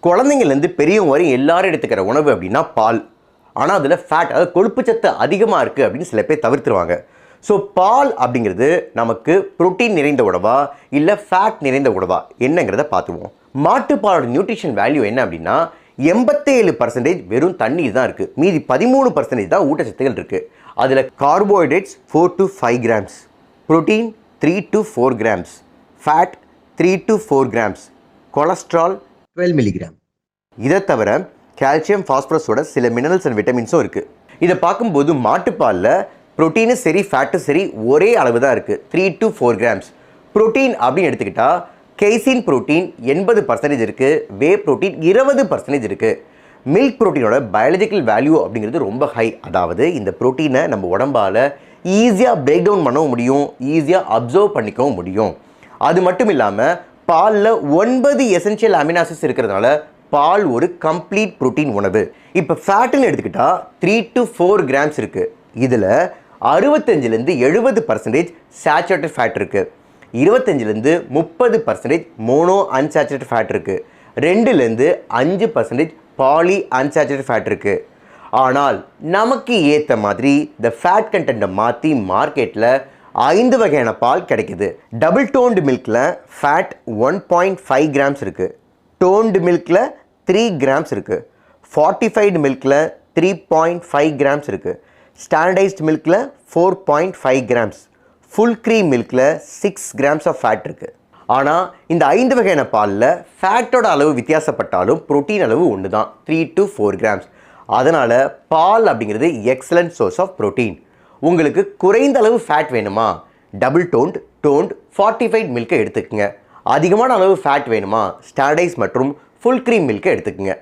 குழந்தைங்கள்லேருந்து பெரியவங்க வரை எல்லாரும் எடுத்துக்கிற உணவு அப்படின்னா பால். ஆனால் அதில் ஃபேட், அதாவது கொழுப்புச்சத்து அதிகமாக இருக்குது அப்படின்னு சில பேர் தவிர்த்துருவாங்க. ஸோ பால் அப்படிங்கிறது நமக்கு புரோட்டீன் நிறைந்த உணவா இல்லை ஃபேட் நிறைந்த உணவா என்னங்கிறத பார்த்துவோம். மாட்டுப்பாலோட நியூட்ரிஷன் வேல்யூ என்ன அப்படின்னா 87% வெறும் தண்ணீர் தான் இருக்குது. மீதி 13% தான் ஊட்டச்சத்துகள் இருக்குது. அதில் carbohydrates 4 to 5 grams, protein 3 to 4 grams, fat 3 to 4 grams, cholesterol 12 milligram. இதை தவிர கால்சியம், ஃபாஸ்பரஸோட சில மினரல்ஸ் அண்ட் விட்டமின்ஸும் இருக்குது. இதை பார்க்கும்போது மாட்டுப்பாலில் புரோட்டீனும் சரி ஃபேட்டும் சரி ஒரே அளவு தான் இருக்குது, 3 to 4 grams. புரோட்டீன் அப்படின்னு எடுத்துக்கிட்டால் கெய்சின் புரோட்டீன் 80% இருக்குது, வே புரோட்டீன் 20% இருக்குது. மில்க் புரோட்டீனோட பயாலஜிக்கல் வேல்யூ அப்படிங்கிறது ரொம்ப ஹை. அதாவது இந்த புரோட்டீனை நம்ம உடம்பால் ஈஸியாக பிரேக் டவுன் பண்ணவும் முடியும், ஈஸியாக அப்சர்வ் பண்ணிக்கவும் முடியும். அது மட்டும் இல்லாமல் பாலில் 9 எசென்ஷியல் அமினாசிஸ் இருக்கிறதுனால பால் ஒரு கம்ப்ளீட் புரோட்டீன் உணவு. இப்போ ஃபேட்டுன்னு எடுத்துக்கிட்டால் 3 to 4 grams இருக்குது. இதில் 65லேருந்து 70% சேச்சுரேட்டட் ஃபேட் இருக்குது, 25லேருந்து 30% மோனோ அன்சாச்சுரேட்டட் ஃபேட் இருக்குது, 2லேருந்து 5% பாலி அன்சாச்சுரேட்டட் ஃபேட் இருக்குது. ஆனால் நமக்கு ஏற்ற மாதிரி இந்த ஃபேட் கண்டென்ட்டை மாற்றி மார்க்கெட்டில் 5 வகையான பால் கிடைக்குது. டபுள் டோன்டு மில்கில் ஃபேட் 1.5 grams இருக்குது, டோன்டு மில்கில் 3 grams இருக்குது, ஃபார்ட்டிஃபைடு மில்கில் 3.5 grams இருக்குது, ஸ்டாண்டர்டைஸ்ட் மில்கில் 4.5 grams, ஃபுல் க்ரீம் மில்கில் 6 grams ஆஃப் ஃபேட் இருக்குது. ஆனால் இந்த 5 வகையான பாலில் ஃபேட்டோட அளவு வித்தியாசப்பட்டாலும் புரோட்டீன் அளவு ஒன்று தான், 3 to 4 grams. அதனால் பால் அப்படிங்கிறது எக்ஸலண்ட் சோர்ஸ் ஆஃப் புரோட்டீன். உங்களுக்கு குறைந்த அளவு ஃபேட் வேணுமா, டபுள் டோன்ட் ஃபார்ட்டிஃபைட் மில்கை எடுத்துக்கங்க. அதிகமான அளவு ஃபேட் வேணுமா, ஸ்டாண்டர்டைஸ் மற்றும் ஃபுல் க்ரீம் மில்கை எடுத்துக்கங்க.